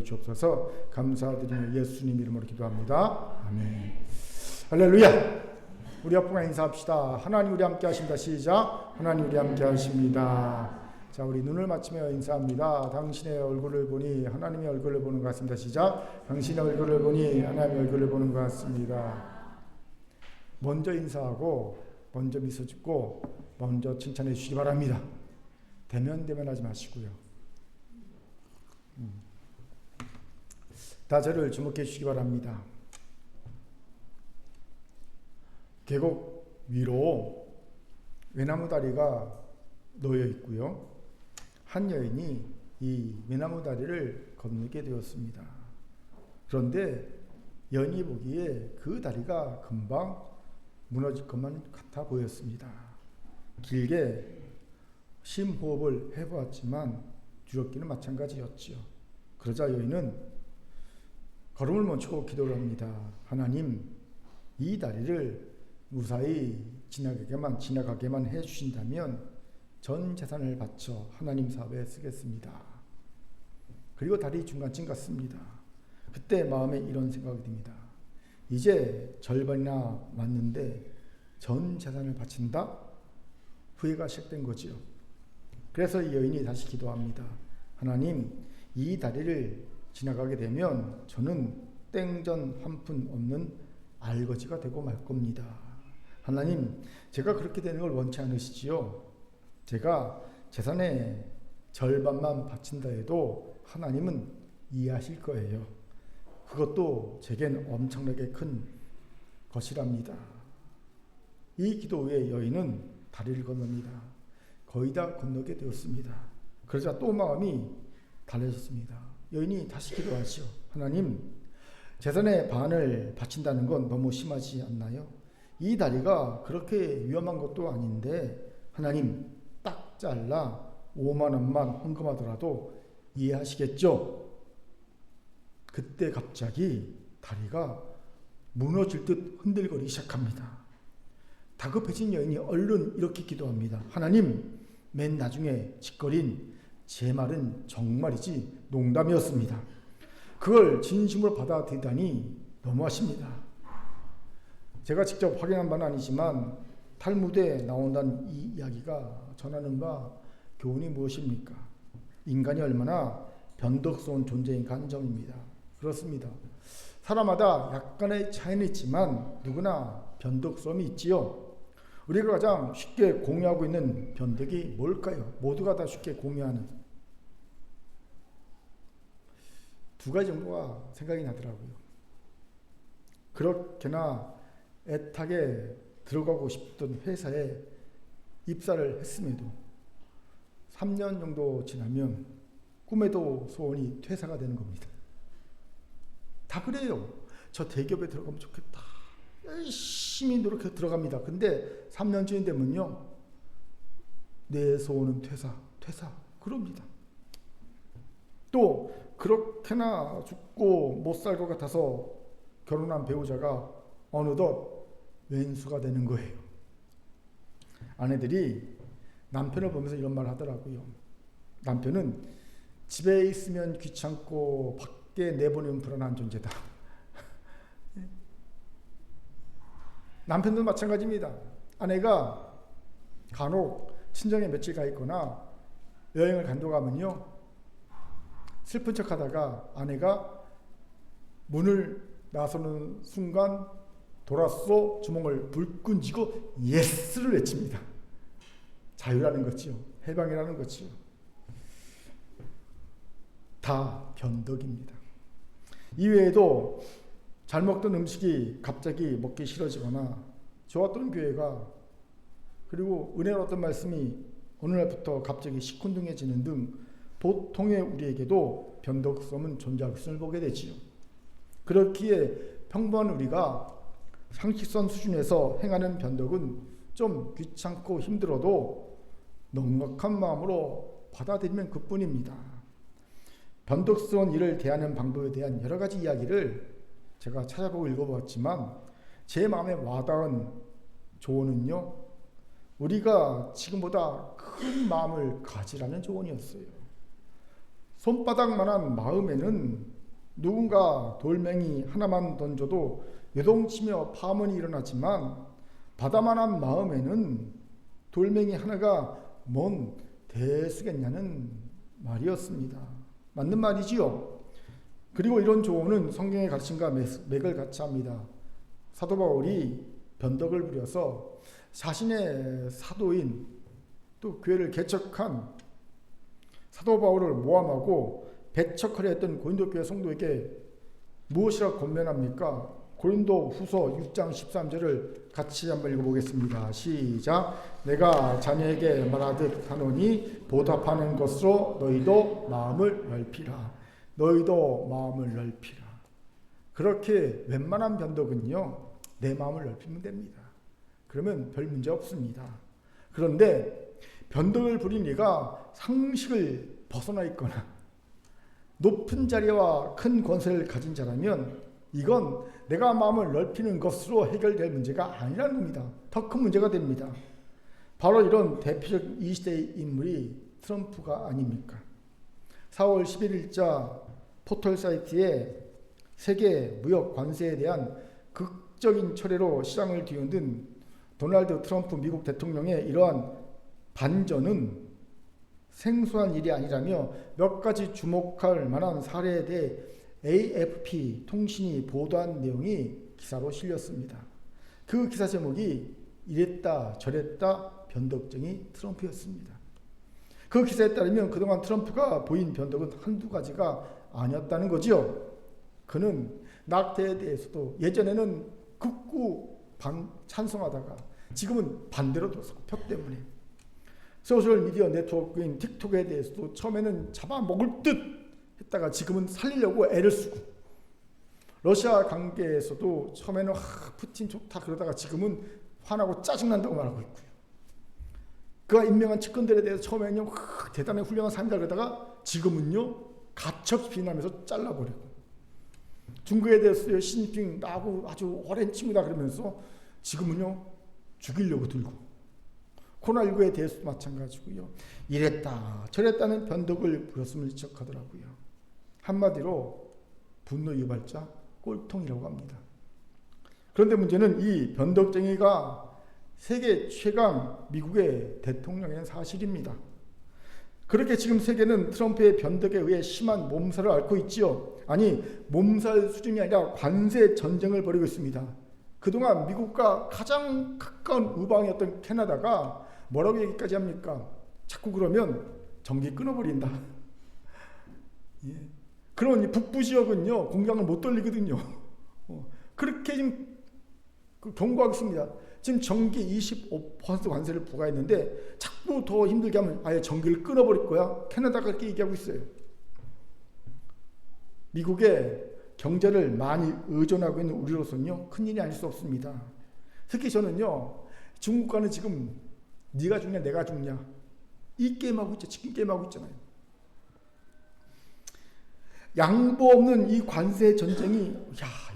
주옵소서. 감사드리며 예수님 이름으로 기도합니다. 아멘. 할렐루야. 우리 앞으로 인사합시다. 하나님 우리 함께 하십니다. 시작. 하나님 우리 함께 하십니다. 자, 우리 눈을 맞추며 인사합니다. 당신의 얼굴을 보니 하나님의 얼굴을 보는 것 같습니다. 시작. 당신의 얼굴을 보니 하나님의 얼굴을 보는 것 같습니다. 먼저 인사하고 먼저 미소 짓고 먼저 칭찬해 주시기 바랍니다. 대면하지 마시고요. 다 저를 주목해 주시기 바랍니다. 계곡 위로 외나무 다리가 놓여 있고요. 한 여인이 이 외나무 다리를 건너게 되었습니다. 그런데 여인이 보기에 그 다리가 금방 무너질 것만 같아 보였습니다. 길게 심호흡을 해보았지만 두렵기는 마찬가지였지요. 그러자 여인은 걸음을 멈추고 기도를 합니다. 하나님, 이 다리를 무사히 지나가게만 해주신다면 전 재산을 바쳐 하나님 사업에 쓰겠습니다. 그리고 다리 중간쯤 갔습니다. 그때 마음에 이런 생각이 듭니다. 이제 절반이나 왔는데 전 재산을 바친다? 후회가 시작된 거지요. 그래서 이 여인이 다시 기도합니다. 하나님, 이 다리를 지나가게 되면 저는 땡전 한 푼 없는 알거지가 되고 말 겁니다. 하나님, 제가 그렇게 되는 걸 원치 않으시지요? 제가 재산의 절반만 바친다 해도 하나님은 이해하실 거예요. 그것도 제겐 엄청나게 큰 것이랍니다. 이 기도 후에 여인은 다리를 건넙니다. 거의 다 건너게 되었습니다. 그러자 또 마음이 달라졌습니다. 여인이 다시 기도하시오. 하나님, 재산의 반을 바친다는 건 너무 심하지 않나요? 이 다리가 그렇게 위험한 것도 아닌데 하나님, 딱 잘라 5만 원만 헌금하더라도 이해하시겠죠? 그때 갑자기 다리가 무너질 듯 흔들거리기 시작합니다. 다급해진 여인이 얼른 이렇게 기도합니다. 하나님, 맨 나중에 짓거린 제 말은 정말이지 농담이었습니다. 그걸 진심으로 받아들이다니 너무하십니다. 제가 직접 확인한 바는 아니지만 탈무드에 나온다는 이 이야기가 전하는 바 교훈이 무엇입니까? 인간이 얼마나 변덕스러운 존재인가 하는 점입니다. 그렇습니다. 사람마다 약간의 차이는 있지만 누구나 변덕스러움이 있지요. 우리가 가장 쉽게 공유하고 있는 변덕이 뭘까요? 모두가 다 쉽게 공유하는 두 가지 정도가 생각이 나더라고요. 그렇게나 애타게 들어가고 싶던 회사에 입사를 했음에도 3년 정도 지나면 꿈에도 소원이 퇴사가 되는 겁니다. 다 그래요. 저 대기업에 들어가면 좋겠다. 열심히 노력해 들어갑니다. 근데 3년쯤 되면요, 내 소원은 퇴사 그럽니다. 또 그렇게나 죽고 못 살 것 같아서 결혼한 배우자가 어느덧 왼수가 되는 거예요. 아내들이 남편을 보면서 이런 말을 하더라고요. 남편은 집에 있으면 귀찮고 밖에 내보내면 불안한 존재다. 남편도 마찬가지입니다. 아내가 간혹 친정에 며칠 가 있거나 여행을 간다고 하면요, 슬픈 척 하다가 아내가 문을 나서는 순간 돌아서 주먹을 불끈 쥐고 예스를 외칩니다. 자유라는 거지요. 해방이라는 거지요. 다 변덕입니다. 이외에도 잘 먹던 음식이 갑자기 먹기 싫어지거나 좋았던 교회가 그리고 은혜로웠던 말씀이 어느 날부터 갑자기 시큰둥해지는 등 보통의 우리에게도 변덕성은 존재할 것을 보게 되지요. 그렇기에 평범한 우리가 상식선 수준에서 행하는 변덕은 좀 귀찮고 힘들어도 넉넉한 마음으로 받아들이면 그뿐입니다. 변덕스러운 일을 대하는 방법에 대한 여러 가지 이야기를 제가 찾아보고 읽어보았지만 제 마음에 와닿은 조언은요, 우리가 지금보다 큰 마음을 가지라는 조언이었어요. 손바닥만한 마음에는 누군가 돌멩이 하나만 던져도 요동치며 파문이 일어나지만 바다만한 마음에는 돌멩이 하나가 뭔 대수겠냐는 말이었습니다. 맞는 말이지요. 그리고 이런 조언은 성경의 가르침과 맥을 같이 합니다. 사도 바울이 변덕을 부려서 자신의 사도인 또 교회를 개척한 사도 바울을 모함하고 배척하려 했던 고린도 교회 성도에게 무엇이라 권면합니까? 고린도 후서 6장 13절을 같이 한번 읽어보겠습니다. 시작. 내가 자네에게 말하듯 하노니 보답하는 것으로 너희도 마음을 넓히라. 너희도 마음을 넓히라. 그렇게 웬만한 변덕은요, 내 마음을 넓히면 됩니다. 그러면 별 문제 없습니다. 그런데 변덕을 부린 이가 상식을 벗어나 있거나 높은 자리와 큰 권세를 가진 자라면 이건 내가 마음을 넓히는 것으로 해결될 문제가 아니라는 겁니다. 더 큰 문제가 됩니다. 바로 이런 대표적 이 시대의 인물이 트럼프가 아닙니까? 4월 11일자 포털 사이트에 세계 무역 관세에 대한 극적인 철회로 시장을 뒤흔든 도널드 트럼프 미국 대통령의 이러한 반전은 생소한 일이 아니라며 몇 가지 주목할 만한 사례에 대해 AFP 통신이 보도한 내용이 기사로 실렸습니다. 그 기사 제목이 이랬다 저랬다 변덕쟁이 트럼프였습니다. 그 기사에 따르면 그동안 트럼프가 보인 변덕은 한두 가지가 아니었다는 거지요. 그는 낙태에 대해서도 예전에는 극구 찬성하다가 지금은 반대로 돌아서고 표 때문에 소셜미디어 네트워크인 틱톡에 대해서도 처음에는 잡아먹을 듯 했다가 지금은 살리려고 애를 쓰고 러시아 관계에서도 처음에는 푸틴 좋다 그러다가 지금은 화나고 짜증난다고 말하고 있고요. 그가 임명한 측근들에 대해서 처음에는요 대단히 훌륭한 사람이다 그러다가 지금은요 가척 비난하면서 잘라버리고 중국에 대해서 시진핑 나하고 아주 오랜 친구다 그러면서 지금은요 죽이려고 들고 코로나19에 대해서도 마찬가지고요. 이랬다 저랬다는 변덕을 부렸음을 지적하더라고요. 한마디로 분노 유발자 꼴통이라고 합니다. 그런데 문제는 이 변덕쟁이가 세계 최강 미국의 대통령인 사실입니다. 그렇게 지금 세계는 트럼프의 변덕에 의해 심한 몸살을 앓고 있지요. 아니 몸살 수준이 아니라 관세 전쟁을 벌이고 있습니다. 그동안 미국과 가장 가까운 우방이었던 캐나다가 뭐라고 얘기까지 합니까? 자꾸 그러면 전기 끊어버린다. 예. 그런 북부 지역은요 공장을 못 돌리거든요. 그렇게 지금 경고하고 있습니다. 지금 전기 25% 관세를 부과했는데 자꾸 더 힘들게 하면 아예 전기를 끊어버릴 거야. 캐나다가 그렇게 얘기하고 있어요. 미국의 경제를 많이 의존하고 있는 우리로서는요 큰일이 아닐 수 없습니다. 특히 저는요 중국과는 지금 네가 죽냐 내가 죽냐 이 게임하고 있죠. 치킨 게임하고 있잖아요. 양보 없는 이 관세 전쟁이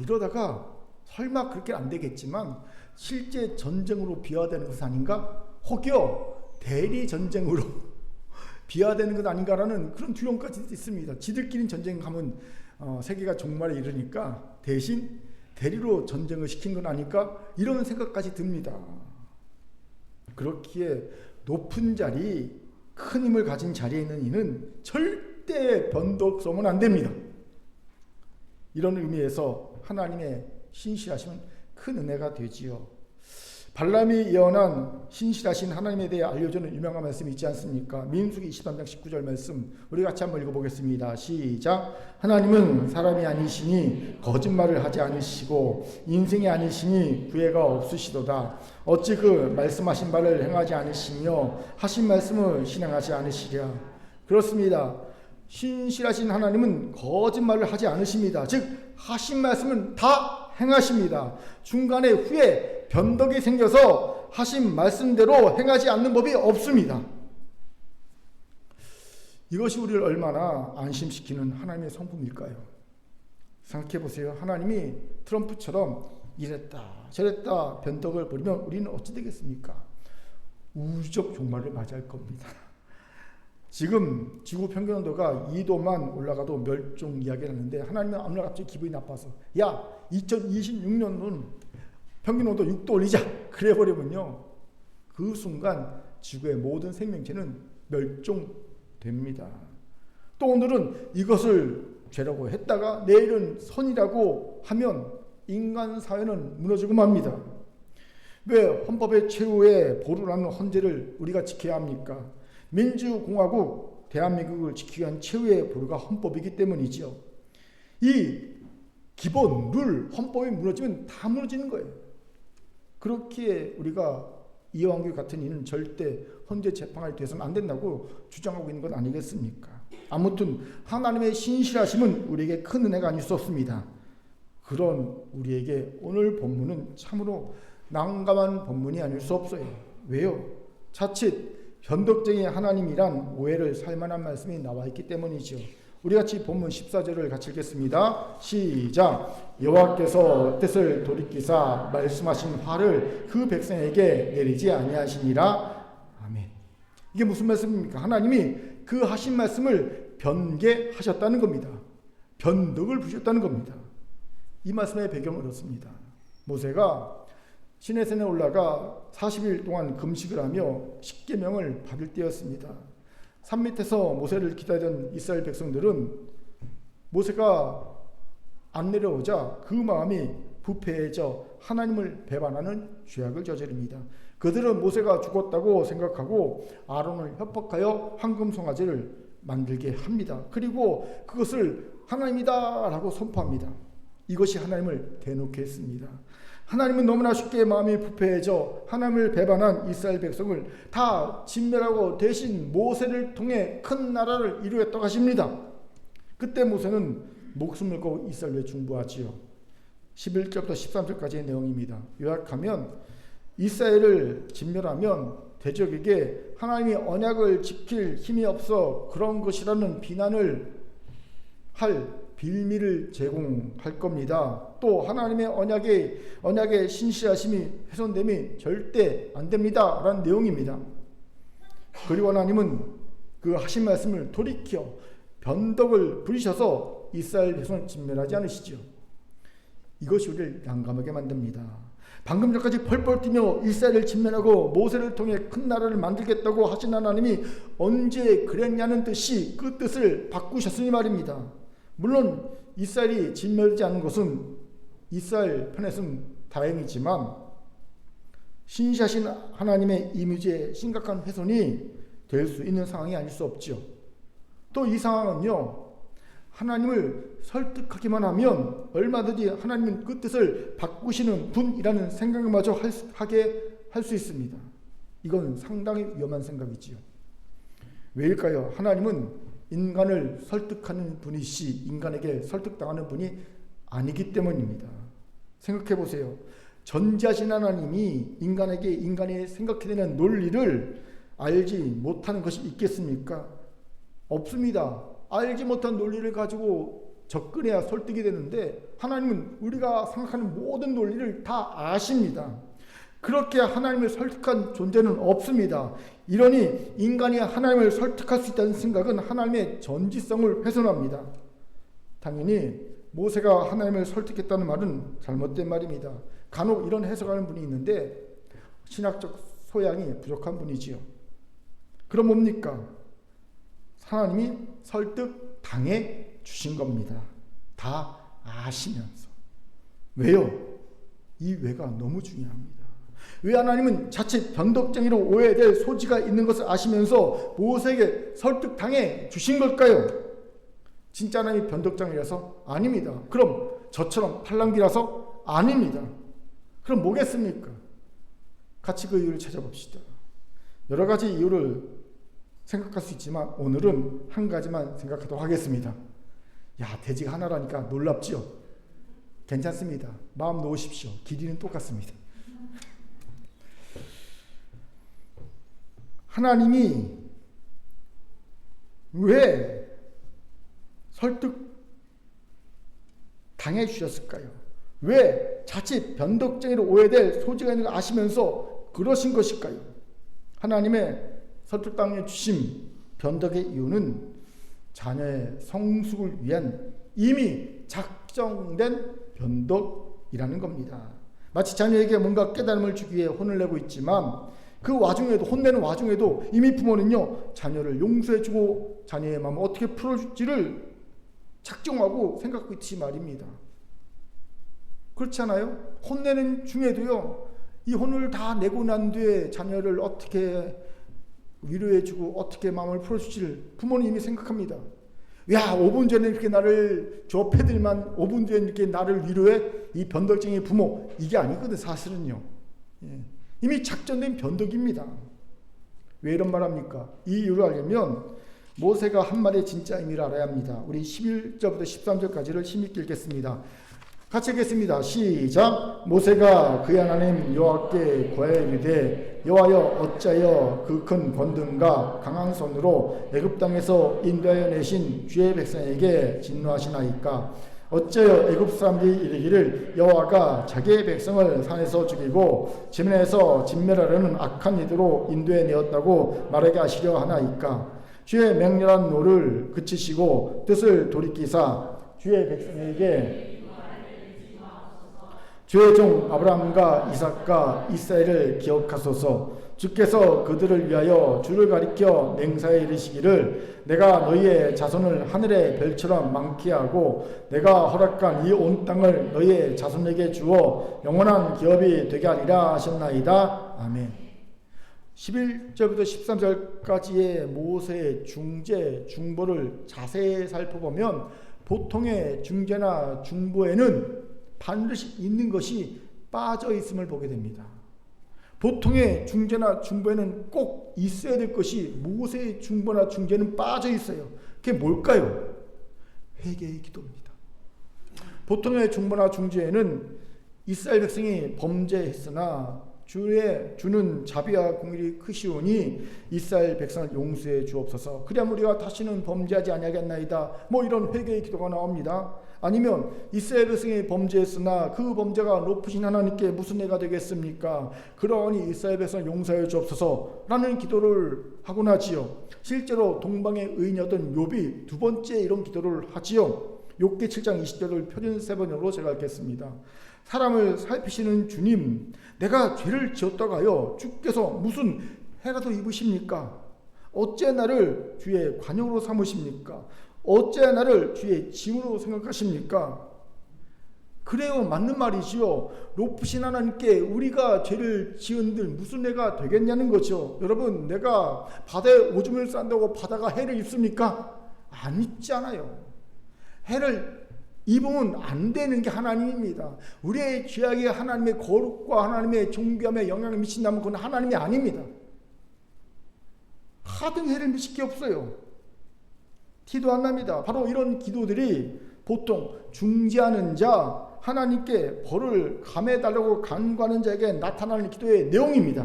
이러다가 설마 그렇게 안 되겠지만 실제 전쟁으로 비화되는 것은 아닌가? 혹여 대리 전쟁으로 비화되는 것 아닌가라는 그런 두려움까지 있습니다. 지들끼리 전쟁하면 세계가 종말에 이르니까 대신 대리로 전쟁을 시킨 건 아닐까? 이런 생각까지 듭니다. 그렇기에 높은 자리, 큰 힘을 가진 자리에 있는 이는 절대 변덕서면 안 됩니다. 이런 의미에서 하나님의 신실하심은 큰 은혜가 되지요. 발람이 예언한 신실하신 하나님에 대해 알려주는 유명한 말씀이 있지 않습니까? 민수기 23장 19절 말씀 우리 같이 한번 읽어보겠습니다. 시작. 하나님은 사람이 아니시니 거짓말을 하지 않으시고 인생이 아니시니 구애가 없으시도다. 어찌 그 말씀하신 바를 행하지 않으시며 하신 말씀을 실행하지 않으시랴. 그렇습니다. 신실하신 하나님은 거짓말을 하지 않으십니다. 즉 하신 말씀은 다 행하십니다. 중간에 후에 변덕이 생겨서 하신 말씀대로 행하지 않는 법이 없습니다. 이것이 우리를 얼마나 안심시키는 하나님의 성품일까요? 생각해 보세요. 하나님이 트럼프처럼 이랬다 저랬다 변덕을 벌이면 우리는 어찌 되겠습니까? 우주적 종말을 맞이할 겁니다. 지금 지구 평균 온도가 2도만 올라가도 멸종 이야기를 하는데 하나님은 어느 날 갑자기 기분이 나빠서 야 2026년은 평균 온도 6도 올리자 그래 버리면요 그 순간 지구의 모든 생명체는 멸종됩니다. 또 오늘은 이것을 죄라고 했다가 내일은 선이라고 하면 인간 사회는 무너지고 맙니다. 왜 헌법의 최후의 보루라는 헌재를 우리가 지켜야 합니까? 민주공화국 대한민국을 지키기 위한 최후의 보루가 헌법이기 때문이죠. 이 기본 룰 헌법이 무너지면 다 무너지는 거예요. 그렇기에 우리가 이완규 같은 이는 절대 헌재 재판을 돼서는 안 된다고 주장하고 있는 건 아니겠습니까? 아무튼 하나님의 신실하심은 우리에게 큰 은혜가 아닐 수 없습니다. 그런 우리에게 오늘 본문은 참으로 난감한 본문이 아닐 수 없어요. 왜요? 자칫 변덕쟁이 하나님이란 오해를 살만한 말씀이 나와 있기 때문이죠. 우리 같이 본문 14절을 같이 읽겠습니다. 시작. 여호와께서 뜻을 돌이키사 말씀하신 화를 그 백성에게 내리지 아니하시니라. 아멘. 이게 무슨 말씀입니까? 하나님이 그 하신 말씀을 변개하셨다는 겁니다. 변덕을 부셨다는 겁니다. 이 말씀의 배경은 그렇습니다. 모세가 시내산에 올라가 40일 동안 금식을 하며 십계명을 받을 때였습니다. 산 밑에서 모세를 기다리던 이스라엘 백성들은 모세가 안 내려오자 그 마음이 부패해져 하나님을 배반하는 죄악을 저지릅니다. 그들은 모세가 죽었다고 생각하고 아론을 협박하여 황금 송아지를 만들게 합니다. 그리고 그것을 하나님이다 라고 선포합니다. 이것이 하나님을 대놓게 했습니다. 하나님은 너무나 쉽게 마음이 부패해져 하나님을 배반한 이스라엘 백성을 다 진멸하고 대신 모세를 통해 큰 나라를 이루겠다고 하십니다. 그때 모세는 목숨을 걸고 이스라엘에 중보하지요. 11절부터 13절까지의 내용입니다. 요약하면 이스라엘을 진멸하면 대적에게 하나님이 언약을 지킬 힘이 없어 그런 것이라는 비난을 할 빌미를 제공할 겁니다. 또 하나님의 언약의 신실하심이 훼손됨이 절대 안 됩니다. 라는 내용입니다. 그리고 하나님은 그 하신 말씀을 돌이켜 변덕을 부리셔서 이스라엘 백성을 진멸하지 않으시죠. 이것이 우리를 난감하게 만듭니다. 방금 전까지 펄펄 뛰며 이스라엘을 진멸하고 모세를 통해 큰 나라를 만들겠다고 하신 하나님이 언제 그랬냐는 듯이 그 뜻을 바꾸셨으니 말입니다. 물론 이스라엘이 진멸되지 않은 것은 이스라엘 편에서는 다행이지만 신실하신 하나님의 이미지에 심각한 훼손이 될 수 있는 상황이 아닐 수 없죠. 또 이 상황은요, 하나님을 설득하기만 하면 얼마든지 하나님은 그 뜻을 바꾸시는 분이라는 생각마저 하게 할 수 있습니다. 이건 상당히 위험한 생각이지요. 왜일까요? 하나님은 인간을 설득하는 분이시 인간에게 설득당하는 분이 아니기 때문입니다. 생각해 보세요. 전지하신 하나님이 인간에게 인간이 생각해내는 논리를 알지 못하는 것이 있겠습니까? 없습니다. 알지 못한 논리를 가지고 접근해야 설득이 되는데 하나님은 우리가 생각하는 모든 논리를 다 아십니다. 그렇게 하나님을 설득한 존재는 없습니다. 이러니 인간이 하나님을 설득할 수 있다는 생각은 하나님의 전지성을 훼손합니다. 당연히 모세가 하나님을 설득했다는 말은 잘못된 말입니다. 간혹 이런 해석하는 분이 있는데 신학적 소양이 부족한 분이지요. 그럼 뭡니까? 하나님이 설득당해 주신 겁니다. 다 아시면서. 왜요? 이 왜가 너무 중요합니다. 왜 하나님은 자칫 변덕쟁이로 오해될 소지가 있는 것을 아시면서 모세에게 설득당해 주신 걸까요? 진짜 하나님이 변덕쟁이라서? 아닙니다. 그럼 저처럼 팔랑귀라서? 아닙니다. 그럼 뭐겠습니까? 같이 그 이유를 찾아봅시다. 여러 가지 이유를 생각할 수 있지만 오늘은 한 가지만 생각하도록 하겠습니다. 야, 돼지가 하나라니까 놀랍지요? 괜찮습니다. 마음 놓으십시오. 길이는 똑같습니다. 하나님이 왜 설득 당해 주셨을까요? 왜 자칫 변덕쟁이로 오해될 소지가 있는 걸 아시면서 그러신 것일까요? 하나님의 설득당해 주심 변덕의 이유는 자녀의 성숙을 위한 이미 작정된 변덕이라는 겁니다. 마치 자녀에게 뭔가 깨달음을 주기 위해 혼을 내고 있지만 그 와중에도, 혼내는 와중에도 이미 부모는요, 자녀를 용서해주고 자녀의 마음을 어떻게 풀어줄지를 작정하고 생각하고 있지 말입니다. 그렇지 않아요? 혼내는 중에도요, 이 혼을 다 내고 난 뒤에 자녀를 어떻게 위로해주고 어떻게 마음을 풀어줄지를 부모는 이미 생각합니다. 야, 5분 전에 이렇게 나를 저 패들만 5분 뒤에 이렇게 나를 위로해? 이 변덕쟁이 부모, 이게 아니거든 사실은요. 이미 작전된 변덕입니다. 왜 이런 말 합니까? 이 이유를 알려면 모세가 한 말의 진짜 의미를 알아야 합니다. 우리 11절부터 13절까지를 힘있게 읽겠습니다. 같이 읽겠습니다. 시작. 모세가 그의 하나님 여호와께 고하이르되 여호와여 어찌하여 그 큰 권능과 강한 손으로 애굽 땅에서 인도하여 내신 주의 백성에게 진노하시나이까. 어찌하여 애굽 사람들이 이르기를 여호와가 자기의 백성을 산에서 죽이고 지면에서 진멸하려는 악한 이들로 인도해 내었다고 말하게 하시려 하나이까. 주의 맹렬한 노를 그치시고 뜻을 돌이키사 주의 백성에게 주의 종 아브라함과 이삭과 이스라엘을 기억하소서. 주께서 그들을 위하여 주를 가리켜 맹사에 이르시기를 내가 너희의 자손을 하늘의 별처럼 많게 하고 내가 허락한 이 온 땅을 너희의 자손에게 주어 영원한 기업이 되게 하리라 하셨나이다. 아멘. 11절부터 13절까지의 모세의 중재, 중보를 자세히 살펴보면 보통의 중재나 중보에는 반드시 있는 것이 빠져 있음을 보게 됩니다. 보통의 중재나 중보에는 꼭 있어야 될 것이 모세의 중보나 중재는 빠져 있어요. 그게 뭘까요? 회개의 기도입니다. 보통의 중보나 중재에는 이스라엘 백성이 범죄했으나 주는 자비와 공의가 크시오니 이스라엘 백성을 용서해 주옵소서. 그리하면 우리가 다시는 범죄하지 아니하겠나이다. 뭐 이런 회개의 기도가 나옵니다. 아니면 이스라엘 백성이 범죄했으나 그 범죄가 높으신 하나님께 무슨 해가 되겠습니까? 그러니 이스라엘 백성을 용서해 주옵소서 라는 기도를 하곤 하지요. 실제로 동방의 의인이었던 욥이 두 번째 이런 기도를 하지요. 욥기 7장 20절을 표준 3번으로 제가 읽겠습니다. 사람을 살피시는 주님, 내가 죄를 지었다고 하여 주께서 무슨 해라도 입으십니까? 어째 나를 주의 관용으로 삼으십니까? 어째 나를 주의 짐으로 생각하십니까? 그래요, 맞는 말이지요. 높으신 하나님께 우리가 죄를 지은들 무슨 해가 되겠냐는 거죠. 여러분, 내가 바다에 오줌을 싼다고 바다가 해를 입습니까? 안 입잖아요. 해를 입으면 안 되는 게 하나님입니다. 우리의 죄악이 하나님의 거룩과 하나님의 존귀함에 영향을 미친다면 그건 하나님이 아닙니다. 하등 해를 미칠 게 없어요. 티도 안 납니다. 바로 이런 기도들이 보통 중재하는 자, 하나님께 벌을 감해달라고 간구하는 자에게 나타나는 기도의 내용입니다.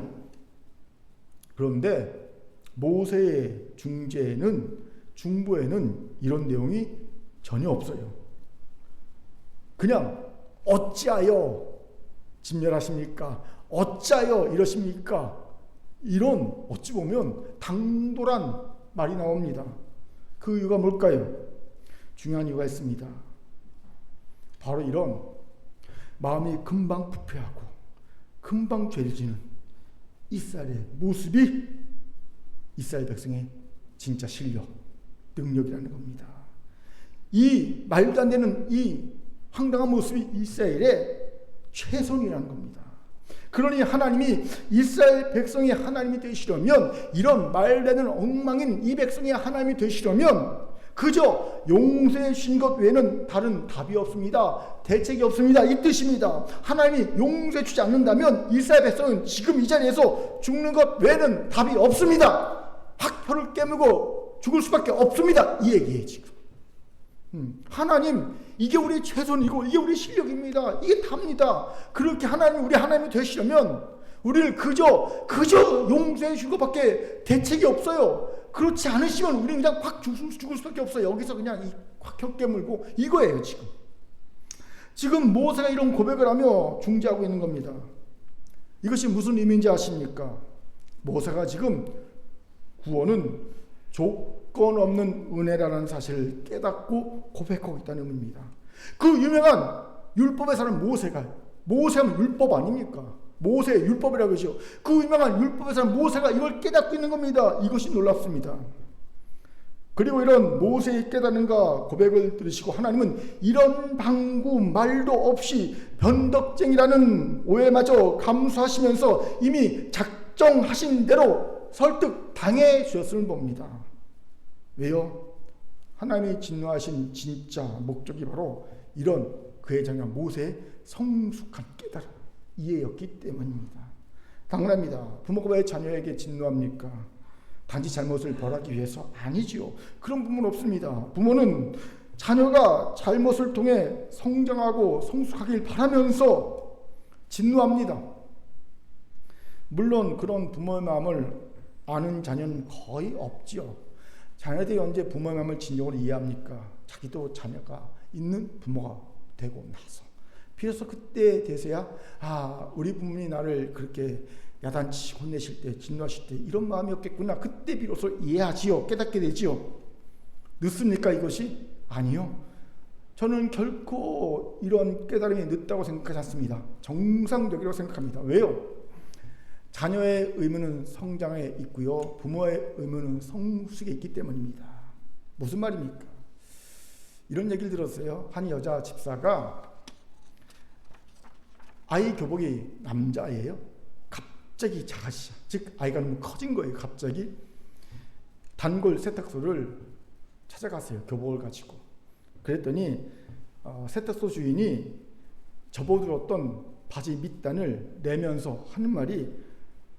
그런데 모세의 중재에는, 중보에는 이런 내용이 전혀 없어요. 그냥 어찌하여 진멸하십니까? 어찌하여 이러십니까? 이런 어찌 보면 당돌한 말이 나옵니다. 그 이유가 뭘까요? 중요한 이유가 있습니다. 바로 이런 마음이 금방 부패하고 금방 죄를 지는 이스라엘의 모습이 이스라엘 백성의 진짜 실력, 능력이라는 겁니다. 이 말도 안 되는 이 황당한 모습이 이스라엘의 최선이라는 겁니다. 그러니 하나님이 이스라엘 백성이 하나님이 되시려면, 이런 말되는 엉망인 이 백성이 하나님이 되시려면 그저 용서해 주신 것 외에는 다른 답이 없습니다. 대책이 없습니다. 이 뜻입니다. 하나님이 용서해 주지 않는다면 이스라엘 백성은 지금 이 자리에서 죽는 것 외에는 답이 없습니다. 학표를 깨물고 죽을 수밖에 없습니다. 이 얘기예요 지금. 하나님, 이게 우리 최선이고 이게 우리 실력입니다. 이게 답니다. 그렇게 하나님, 우리 하나님이 되시려면 우리를 그저 용서해 준 것밖에 대책이 없어요. 그렇지 않으시면 우리는 그냥 확 죽을 수밖에 없어요. 여기서 그냥 확 혀 깨물고 이거예요 지금. 지금 모세가 이런 고백을 하며 중재하고 있는 겁니다. 이것이 무슨 의미인지 아십니까? 모세가 지금 구원은 조건 없는 은혜라는 사실을 깨닫고 고백하고 있다는 의미입니다. 그 유명한 율법의 사람 모세하면 율법 아닙니까? 모세의 율법이라고 하죠. 그 유명한 율법의 사람 모세가 이걸 깨닫고 있는 겁니다. 이것이 놀랍습니다. 그리고 이런 모세의 깨달음과 고백을 들으시고 하나님은 이런 방구 말도 없이 변덕쟁이라는 오해마저 감수하시면서 이미 작정하신 대로 설득 당해 주셨음을 봅니다. 왜요? 하나님이 진노하신 진짜 목적이 바로 이런 그의 자녀 모세의 성숙한 깨달음, 이해였기 때문입니다. 당연합니다. 부모가 왜 자녀에게 진노합니까? 단지 잘못을 벌하기 위해서 아니지요. 그런 부분은 없습니다. 부모는 자녀가 잘못을 통해 성장하고 성숙하길 바라면서 진노합니다. 물론 그런 부모의 마음을 아는 자녀는 거의 없지요. 자녀들이 언제 부모의 마음을 진정으로 이해합니까? 자기도 자녀가 있는 부모가 되고 나서 비로소 그때에 대해서야 우리 부모님이 나를 그렇게 야단치 혼내실 때 진노하실 때 이런 마음이었겠구나. 그때 비로소 이해하지요. 깨닫게 되지요. 늦습니까 이것이? 아니요. 저는 결코 이런 깨달음이 늦다고 생각하지 않습니다. 정상적이라고 생각합니다. 왜요? 자녀의 의무는 성장에 있고요. 부모의 의무는 성숙에 있기 때문입니다. 무슨 말입니까? 이런 얘기를 들었어요. 한 여자 집사가 아이 교복이 남자예요. 갑자기 작아지죠. 즉 아이가 너무 커진 거예요. 갑자기 단골 세탁소를 찾아갔어요. 교복을 가지고. 그랬더니 세탁소 주인이 접어들었던 바지 밑단을 내면서 하는 말이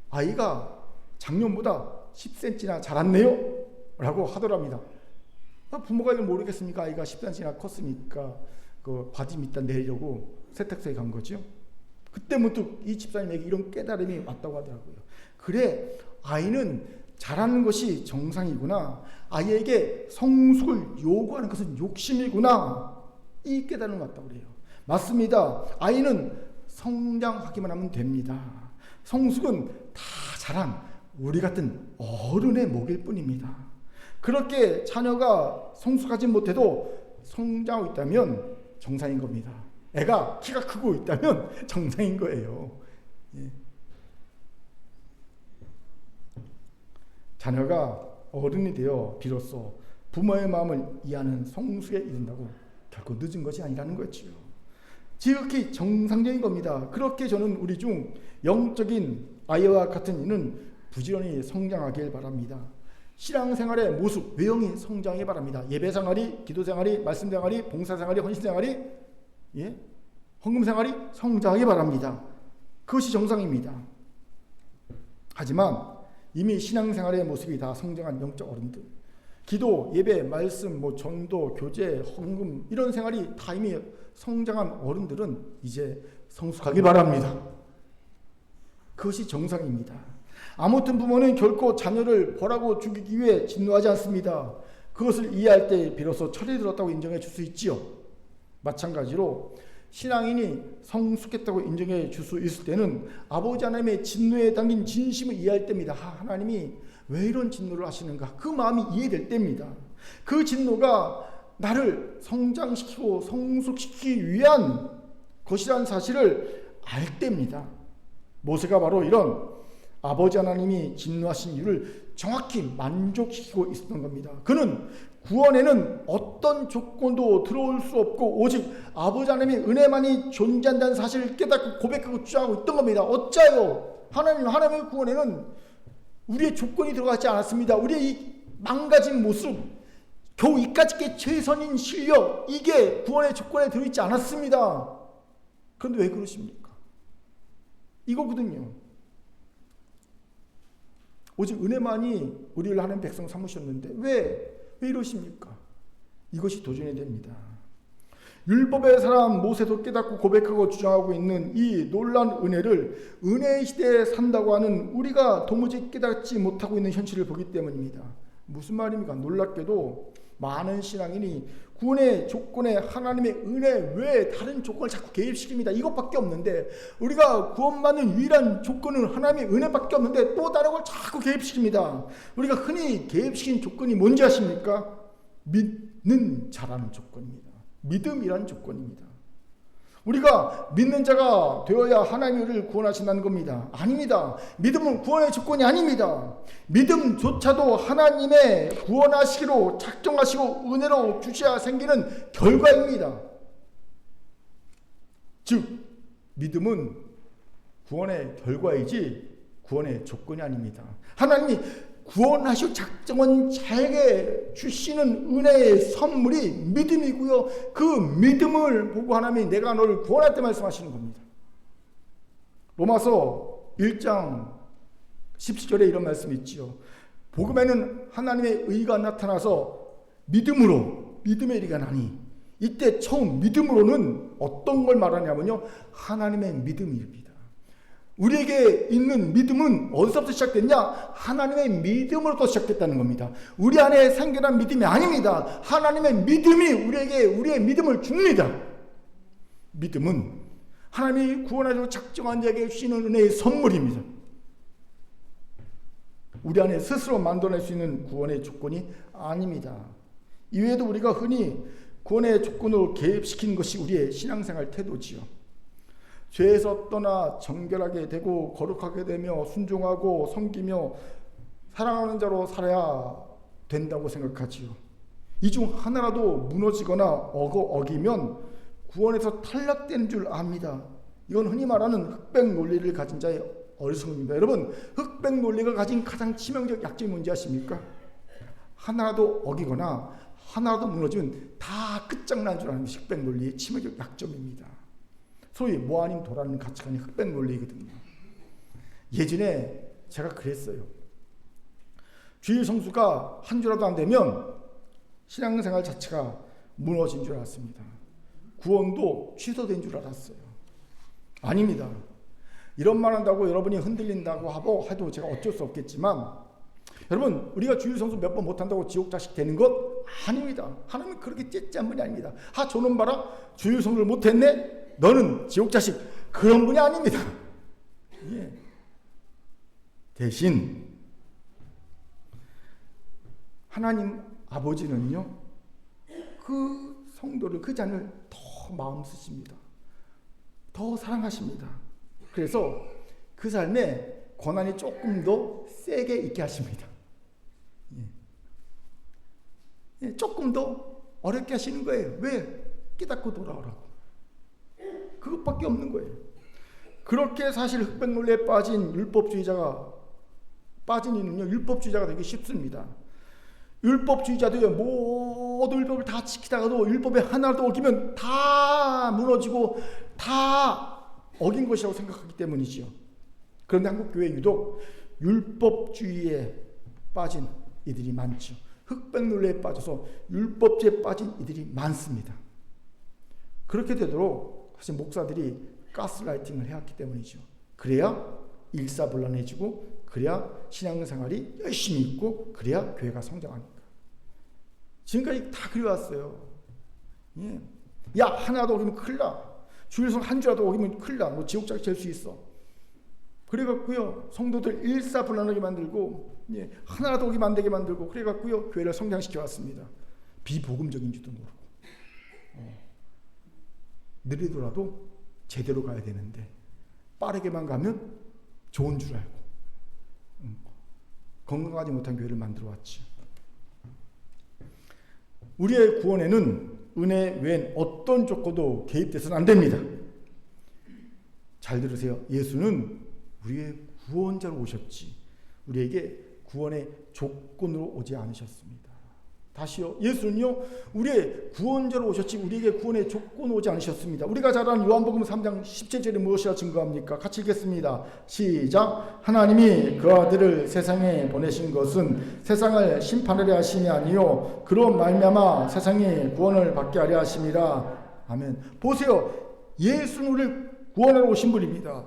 아이가 작년보다 10cm나 자랐네요 라고 하더랍니다. 부모가 이걸 모르겠습니까? 아이가 10cm나 컸으니까 그 바지 밑단 내려고 세탁소에 간 거죠. 그때 문득 이 집사님에게 이런 깨달음이 왔다고 하더라고요. 그래, 아이는 자라는 것이 정상이구나. 아이에게 성숙을 요구하는 것은 욕심이구나. 이 깨달음이 왔다고 그래요. 맞습니다. 아이는 성장하기만 하면 됩니다. 성숙은 다 자란 우리 같은 어른의 몫일 뿐입니다. 그렇게 자녀가 성숙하지 못해도 성장하고 있다면 정상인 겁니다. 애가 키가 크고 있다면 정상인 거예요. 예. 자녀가 어른이 되어 비로소 부모의 마음을 이해하는 성숙에 이른다고 결코 늦은 것이 아니라는 거죠. 지극히 정상적인 겁니다. 그렇게 저는 우리 중 영적인 아이와 같은 이는 부지런히 성장하길 바랍니다. 신앙생활의 모습, 외형이 성장하기 바랍니다. 예배생활이, 기도생활이, 말씀생활이, 봉사생활이, 헌신생활이, 헌금생활이 성장하기 바랍니다. 그것이 정상입니다. 하지만 이미 신앙생활의 모습이 다 성장한 영적 어른들, 기도, 예배, 말씀, 전도, 교제, 헌금 이런 생활이 다 이미 성장한 어른들은 이제 성숙하기 바랍니다. 그것이 정상입니다. 아무튼 부모는 결코 자녀를 벌하고 죽이기 위해 진노하지 않습니다. 그것을 이해할 때 비로소 철이 들었다고 인정해 줄 수 있지요. 마찬가지로 신앙인이 성숙했다고 인정해 줄 수 있을 때는 아버지 하나님의 진노에 담긴 진심을 이해할 때입니다. 하나님이 왜 이런 진노를 하시는가? 그 마음이 이해될 때입니다. 그 진노가 나를 성장시키고 성숙시키기 위한 것이라는 사실을 알 때입니다. 모세가 바로 이런 아버지 하나님이 진노하신 이유를 정확히 만족시키고 있었던 겁니다. 그는 구원에는 어떤 조건도 들어올 수 없고 오직 아버지 하나님의 은혜만이 존재한다는 사실을 깨닫고 고백하고 주장하고 있던 겁니다. 어짜요? 하나님의 구원에는 우리의 조건이 들어가지 않았습니다. 우리의 이 망가진 모습, 겨우 이까짓 최선인 실력, 이게 구원의 조건에 들어있지 않았습니다. 그런데 왜 그러십니까? 이거거든요. 오직 은혜만이 우리를 하나님 백성 삼으셨는데 왜 이러십니까? 이것이 도전이 됩니다. 율법의 사람 모세도 깨닫고 고백하고 주장하고 있는 이 놀라운 은혜를 은혜의 시대에 산다고 하는 우리가 도무지 깨닫지 못하고 있는 현실을 보기 때문입니다. 무슨 말입니까? 놀랍게도 많은 신앙인이 구원의 조건에 하나님의 은혜 외에 다른 조건을 자꾸 개입시킵니다. 이것밖에 없는데, 우리가 구원받는 유일한 조건은 하나님의 은혜밖에 없는데 또 다른 걸 자꾸 개입시킵니다. 우리가 흔히 개입시킨 조건이 뭔지 아십니까? 믿는 자라는 조건입니다. 믿음이라는 조건입니다. 우리가 믿는 자가 되어야 하나님이 우리를 구원하신다는 겁니다. 아닙니다. 믿음은 구원의 조건이 아닙니다. 믿음조차도 하나님의 구원하시기로 작정하시고 은혜로 주셔야 생기는 결과입니다. 즉 믿음은 구원의 결과이지 구원의 조건이 아닙니다. 하나님이 구원하시고 작정한 자에게 주시는 은혜의 선물이 믿음이고요. 그 믿음을 보고 하나님이 내가 너를 구원할 때 말씀하시는 겁니다. 로마서 1장 17절에 이런 말씀이 있지요. 복음에는 하나님의 의가 나타나서 믿음으로 믿음의 이르게 나니, 이때 처음 믿음으로는 어떤 걸 말하냐면요, 하나님의 믿음입니다. 우리에게 있는 믿음은 어디서부터 시작됐냐? 하나님의 믿음으로부터 시작됐다는 겁니다. 우리 안에 생겨난 믿음이 아닙니다. 하나님의 믿음이 우리에게 우리의 믿음을 줍니다. 믿음은 하나님이 구원하시고 작정한 자에게 주시는 은혜의 선물입니다. 우리 안에 스스로 만들어낼 수 있는 구원의 조건이 아닙니다. 이외에도 우리가 흔히 구원의 조건으로 개입시키는 것이 우리의 신앙생활 태도지요. 죄에서 떠나 정결하게 되고 거룩하게 되며 순종하고 섬기며 사랑하는 자로 살아야 된다고 생각하지요. 이 중 하나라도 무너지거나 어기면 구원에서 탈락되는 줄 압니다. 이건 흔히 말하는 흑백 논리를 가진 자의 어리석음입니다. 여러분, 흑백 논리가 가진 가장 치명적 약점이 뭔지 아십니까? 하나라도 어기거나 하나라도 무너지면 다 끝장난 줄 아는 것이 흑백 논리의 치명적 약점입니다. 소위 뭐 아닌 도라는 가치관이 흑백 논리거든요. 예전에 제가 그랬어요. 주일 성수가 한 주라도 안 되면 신앙생활 자체가 무너진 줄 알았습니다. 구원도 취소된 줄 알았어요. 아닙니다. 이런 말 한다고 여러분이 흔들린다고 해도 제가 어쩔 수 없겠지만, 여러분, 우리가 주일 성수 몇 번 못한다고 지옥 자식 되는 것 아닙니다. 하나님은 그렇게 째째한 분이 아닙니다. 저놈 봐라, 주일 성수를 못했네, 너는 지옥 자식, 그런 분이 아닙니다. 예. 대신 하나님 아버지는요, 그 성도를, 그 자녀를 더 마음 쓰십니다. 더 사랑하십니다. 그래서 그 삶에 고난이 조금 더 세게 있게 하십니다. 예. 조금 더 어렵게 하시는 거예요. 왜? 깨닫고 돌아오라고. 그것밖에 없는 거예요. 그렇게 사실 흑백 논리에 빠진 율법주의자가 빠진 이는요, 율법주의자가 되기 쉽습니다. 율법주의자도요, 모든 율법을 다 지키다가도 율법에 하나라도 어기면 다 무너지고 다 어긴 것이라고 생각하기 때문이지요. 그런데 한국교회 유독 율법주의에 빠진 이들이 많죠. 흑백 논리에 빠져서 율법주의에 빠진 이들이 많습니다. 그렇게 되도록 사실 목사들이 가스라이팅을 해왔기 때문이죠. 그래야 일사불란해지고, 그래야 신앙생활이 열심히 있고, 그래야 교회가 성장하니까. 지금까지 다 그래왔어요. 예. 야, 하나라도 어기면 큰일 나. 주일성 한 주라도 어기면 큰일 나. 너 지옥자가 될 수 있어. 그래갖고요, 성도들 일사불란하게 만들고, 예, 하나라도 어기면 안 되게 만들고, 그래갖고요, 교회를 성장시켜 왔습니다. 비복음적인지도 모르고. 느리더라도 제대로 가야 되는데 빠르게만 가면 좋은 줄 알고 건강하지 못한 교회를 만들어 왔지. 우리의 구원에는 은혜 외엔 어떤 조건도 개입돼서는 안 됩니다. 잘 들으세요. 예수는 우리의 구원자로 오셨지 우리에게 구원의 조건으로 오지 않으셨습니다. 다시요. 예수는요, 우리의 구원자로 오셨지 우리에게 구원의 조건으로 오지 않으셨습니다. 우리가 잘 아는 요한복음 3장 17절에 무엇이라 증거합니까? 같이 읽겠습니다. 시작. 하나님이 그 아들을 세상에 보내신 것은 세상을 심판하려 하심이 아니요 그로 말미암아 세상이 구원을 받게 하려 하심이라. 아멘. 보세요. 예수는 우리를 구원하러 오신 분입니다.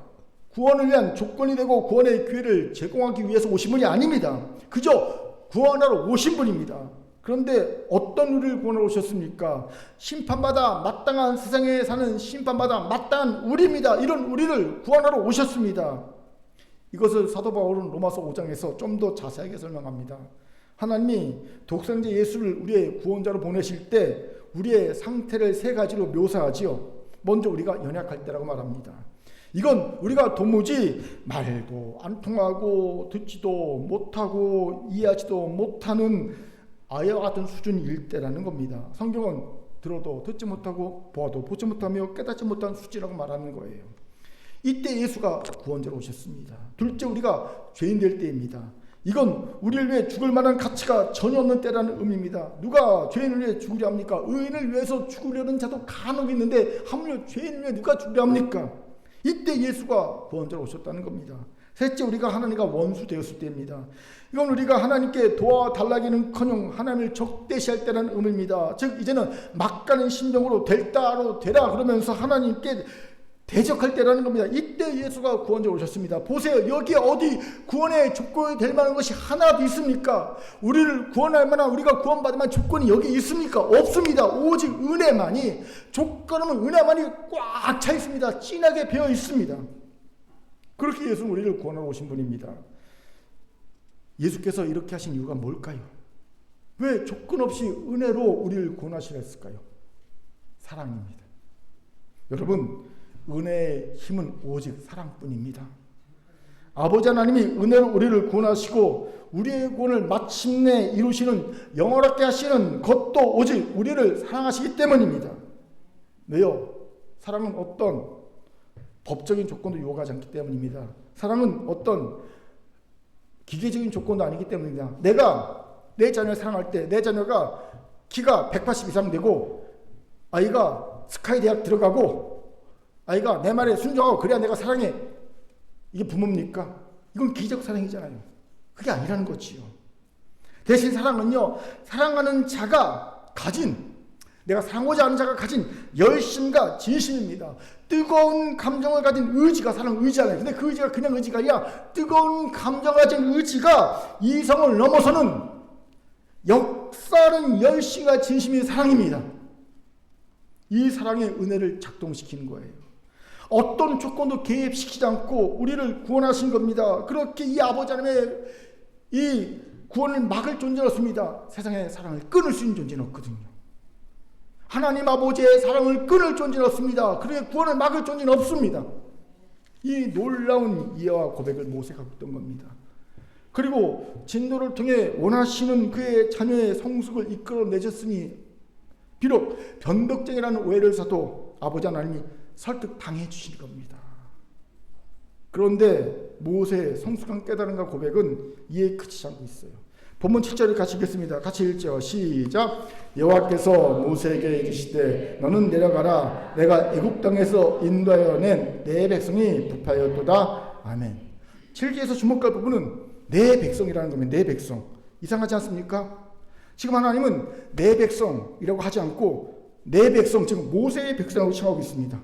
구원을 위한 조건이 되고 구원의 기회를 제공하기 위해서 오신 분이 아닙니다. 그저 구원하러 오신 분입니다. 그런데 어떤 우리를 구원하러 오셨습니까? 심판받아 마땅한, 세상에 사는 심판받아 마땅한 우리입니다. 이런 우리를 구원하러 오셨습니다. 이것을 사도 바울은 로마서 5장에서 좀 더 자세하게 설명합니다. 하나님이 독생자 예수를 우리의 구원자로 보내실 때 우리의 상태를 세 가지로 묘사하지요. 먼저 우리가 연약할 때라고 말합니다. 이건 우리가 도무지 말도 안 통하고 듣지도 못하고 이해하지도 못하는 아이와 같은 수준일 때라는 겁니다. 성경은 들어도 듣지 못하고 보아도 보지 못하며 깨닫지 못한 수준이라고 말하는 거예요. 이때 예수가 구원자로 오셨습니다. 둘째, 우리가 죄인 될 때입니다. 이건 우리를 위해 죽을 만한 가치가 전혀 없는 때라는 의미입니다. 누가 죄인을 위해 죽으려 합니까? 의인을 위해서 죽으려는 자도 간혹 있는데 하물며 죄인을 위해 누가 죽으려 합니까? 이때 예수가 구원자로 오셨다는 겁니다. 셋째, 우리가 하나님과 원수 되었을 때입니다. 이건 우리가 하나님께 도와달라기는커녕 하나님을 적대시할 때라는 의미입니다. 즉 이제는 막가는 심정으로 될따로 되라 그러면서 하나님께 대적할 때라는 겁니다. 이때 예수가 구원자로 오셨습니다. 보세요. 여기 어디 구원의 조건이 될 만한 것이 하나도 있습니까? 우리를 구원할 만한, 우리가 구원받을 만한 조건이 여기 있습니까? 없습니다. 오직 은혜만이, 조건은 은혜만이 꽉 차 있습니다. 진하게 배어 있습니다. 그렇게 예수는 우리를 구원하러 오신 분입니다. 예수께서 이렇게 하신 이유가 뭘까요? 왜 조건 없이 은혜로 우리를 구원하시려 했을까요? 사랑입니다. 여러분, 은혜의 힘은 오직 사랑뿐입니다. 아버지 하나님이 은혜로 우리를 구원하시고 우리의 구원을 마침내 이루시는, 영원하게 하시는 것도 오직 우리를 사랑하시기 때문입니다. 왜요? 사랑은 어떤 법적인 조건도 요구하지 않기 때문입니다. 사랑은 어떤 기계적인 조건도 아니기 때문입니다. 내가 내 자녀를 사랑할 때 내 자녀가 키가 180 이상 되고 아이가 스카이 대학 들어가고 아이가 내 말에 순종하고 그래야 내가 사랑해. 이게 부모입니까? 이건 기적 사랑이잖아요. 그게 아니라는 거지요. 대신 사랑은요, 사랑하는 자가 가진, 내가 사랑하고자 하는 자가 가진 열심과 진심입니다. 뜨거운 감정을 가진 의지가 사랑 의지잖아요. 근데 그 의지가 그냥 의지가 아니라 뜨거운 감정을 가진 의지가 이성을 넘어서는 역사하는 열심과 진심이 사랑입니다. 이 사랑의 은혜를 작동시키는 거예요. 어떤 조건도 개입시키지 않고 우리를 구원하신 겁니다. 그렇게 이 아버지 하나님의 이 구원을 막을 존재는 없습니다. 세상의 사랑을 끊을 수 있는 존재는 없거든요. 하나님 아버지의 사랑을 끊을 존재는 없습니다. 그렇게 구원을 막을 존재는 없습니다. 이 놀라운 이해와 고백을 모세가 했던 겁니다. 그리고 진노를 통해 원하시는 그의 자녀의 성숙을 이끌어내셨으니 비록 변덕쟁이라는 오해를 사도 아버지 하나님이 설득당해 주신 겁니다. 그런데 모세의 성숙한 깨달음과 고백은 이해에 그치지 않고 있어요. 본문 7절을 같이 읽겠습니다. 같이 읽죠. 시작. 여호와께서 모세에게 이르시되 너는 내려가라. 내가 애굽 땅에서 인도하여 낸 내 백성이 부패하였도다. 아멘. 7절에서 주목할 부분은 내 백성이라는 겁니다. 내 백성. 이상하지 않습니까? 지금 하나님은 내 백성이라고 하지 않고 내 백성, 즉 모세의 백성이라고 칭하고 있습니다.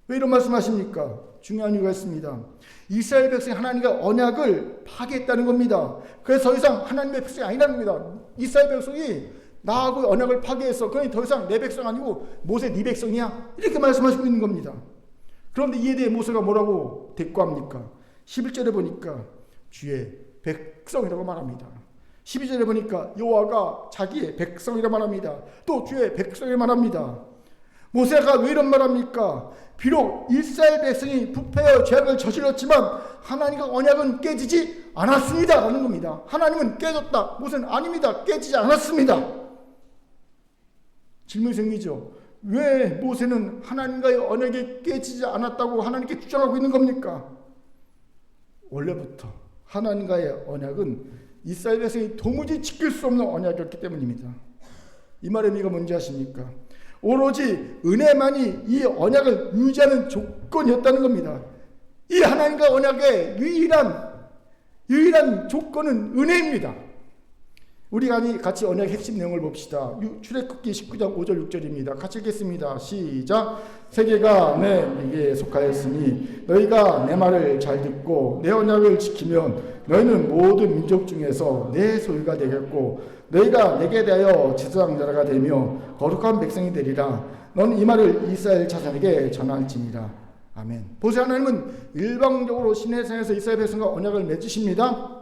왜 이런 말씀하십니까? 중요한 이유가 있습니다. 이스라엘 백성이 하나님과 언약을 파괴했다는 겁니다. 그래서 더 이상 하나님의 백성이 아니라는 겁니다. 이스라엘 백성이 나하고 언약을 파괴했어. 그러니 더 이상 내 백성 아니고 모세 네 백성이야. 이렇게 말씀하시고 있는 겁니다. 그런데 이에 대해 모세가 뭐라고 대꾸합니까? 11절에 보니까 주의 백성이라고 말합니다. 12절에 보니까 여호와가 자기의 백성이라고 말합니다. 또 주의 백성이라고 말합니다. 모세가 왜 이런 말합니까? 비록 이스라엘 백성이 부패하여 죄악을 저질렀지만 하나님과 언약은 깨지지 않았습니다 라는 겁니다. 하나님은 깨졌다. 모세는 아닙니다. 깨지지 않았습니다. 질문이 생기죠. 왜 모세는 하나님과의 언약이 깨지지 않았다고 하나님께 주장하고 있는 겁니까? 원래부터 하나님과의 언약은 이스라엘 백성이 도무지 지킬 수 없는 언약이었기 때문입니다. 이 말의 의미가 뭔지 아십니까? 오로지 은혜만이 이 언약을 유지하는 조건이었다는 겁니다. 이 하나님과 언약의 유일한 조건은 은혜입니다. 우리가 같이 언약의 핵심 내용을 봅시다. 출애굽기 19장 5절 6절입니다. 같이 읽겠습니다. 시작. 세계가 내게 속하였으니 너희가 내 말을 잘 듣고 내 언약을 지키면 너희는 모든 민족 중에서 내 소유가 되겠고 너희가 내게 대하여 제사장자가 되며 거룩한 백성이 되리라. 너는 이 말을 이스라엘 자손에게 전할지니라. 아멘. 보세요. 하나님은 일방적으로 시내산에서 이스라엘 백성과 언약을 맺으십니다.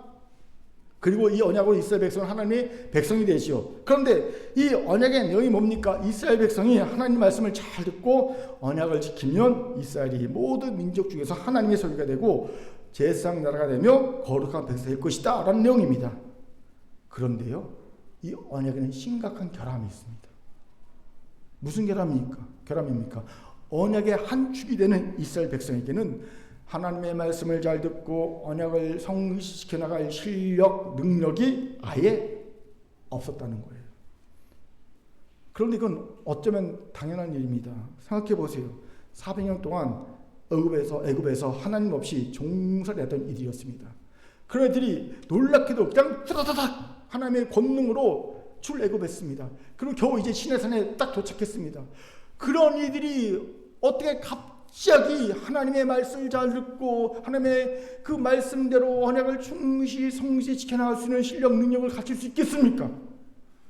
그리고 이 언약으로 이스라엘 백성은 하나님의 백성이 되시오. 그런데 이 언약의 내용이 뭡니까? 이스라엘 백성이 하나님 말씀을 잘 듣고 언약을 지키면 이스라엘이 모든 민족 중에서 하나님의 소유가 되고 제사장 나라가 되며 거룩한 백성이 될 것이다 라는 내용입니다. 그런데요, 이 언약에는 심각한 결함이 있습니다. 무슨 결함입니까? 언약의 한 축이 되는 이스라엘 백성에게는 하나님의 말씀을 잘 듣고 언약을 성취시켜 나갈 실력, 능력이 아예 없었다는 거예요. 그런데 이건 어쩌면 당연한 일입니다. 생각해 보세요. 400년 동안 애굽에서 하나님 없이 종살이 했던 일이었습니다. 그런 애들이 놀랍게도 그냥 뚜다다닥 하나님의 권능으로 출애굽했습니다. 그리고 겨우 이제 시내산에 딱 도착했습니다. 그런 이들이 어떻게 갑자기 하나님의 말씀을 잘 듣고 하나님의 그 말씀대로 언약을 충실히 성실히 지켜나갈 수 있는 실력, 능력을 갖출 수 있겠습니까?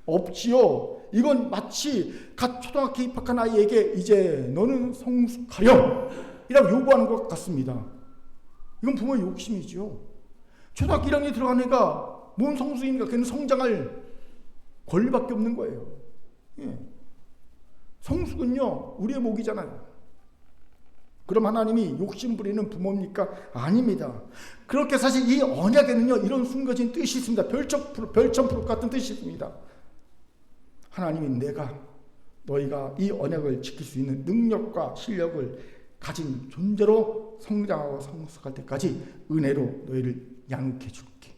없지요. 이건 마치 갓 초등학교 입학한 아이에게 이제 너는 성숙하렴 이라고 요구하는 것 같습니다. 이건 부모의 욕심이죠. 초등학교 1학년에 들어간 애가 뭔 성숙입니까? 걔는 성장할 권리밖에 없는 거예요. 예. 성숙은요, 우리의 목이잖아요. 그럼 하나님이 욕심 부리는 부모입니까? 아닙니다. 그렇게 사실 이 언약에는요, 이런 숨겨진 뜻이 있습니다. 별천프로 같은 뜻이 있습니다. 하나님이 너희가 이 언약을 지킬 수 있는 능력과 실력을 가진 존재로 성장하고 성숙할 때까지 은혜로 너희를 양육해 줄게.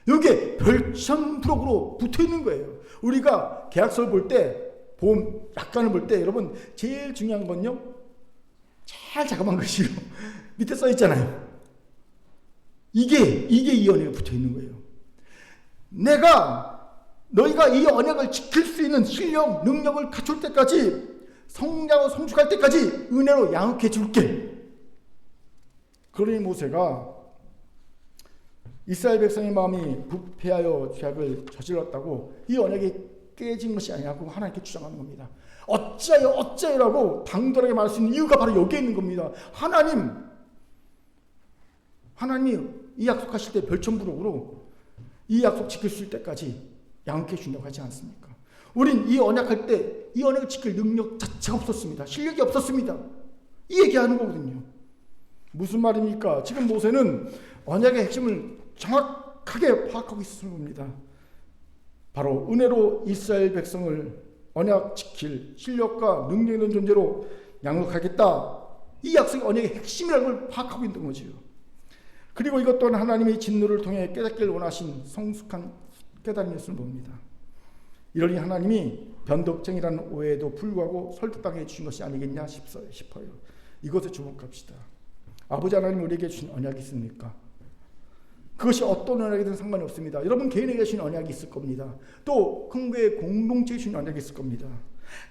여기에 별천부록으로 붙어 있는 거예요. 우리가 계약서를 볼 때, 보험 약관을 볼 때 여러분 제일 중요한 건요, 잘 작업한 것이요. 밑에 써 있잖아요. 이게 이 언약에 붙어 있는 거예요. 너희가 이 언약을 지킬 수 있는 실력, 능력을 갖출 때까지, 성장하고 성숙할 때까지 은혜로 양육해 줄게. 그러니 모세가 이스라엘 백성의 마음이 부패하여 죄악을 저질렀다고 이 언약이 깨진 것이 아니라고 하나님께 주장하는 겁니다. 어째요라고 당돌하게 말할 수 있는 이유가 바로 여기에 있는 겁니다. 하나님이 이 약속하실 때 별천부록으로 이 약속 지킬 수 있을 때까지 양육해 준다고 하지 않습니까? 우린 이 언약할 때 이 언약을 지킬 능력 자체가 없었습니다. 실력이 없었습니다. 이 얘기하는 거거든요. 무슨 말입니까? 지금 모세는 언약의 핵심을 정확하게 파악하고 있었던 겁니다. 바로 은혜로 이스라엘 백성을 언약 지킬 실력과 능력 있는 존재로 양육하겠다. 이 약속이 언약의 핵심이라는 걸 파악하고 있는 거지요. 그리고 이것 또한 하나님의 진노를 통해 깨닫기를 원하신 성숙한 깨달음이었을 봅니다. 이러니 하나님이 변덕쟁이라는 오해에도 불구하고 설득당해 주신 것이 아니겠냐 싶어요. 이것에 주목합시다. 아버지 하나님 우리에게 주신 언약이 있습니까? 그것이 어떤 언약이든 상관이 없습니다. 여러분 개인에게 주신 언약이 있을 겁니다. 또 큰교회 공동체에 주신 언약이 있을 겁니다.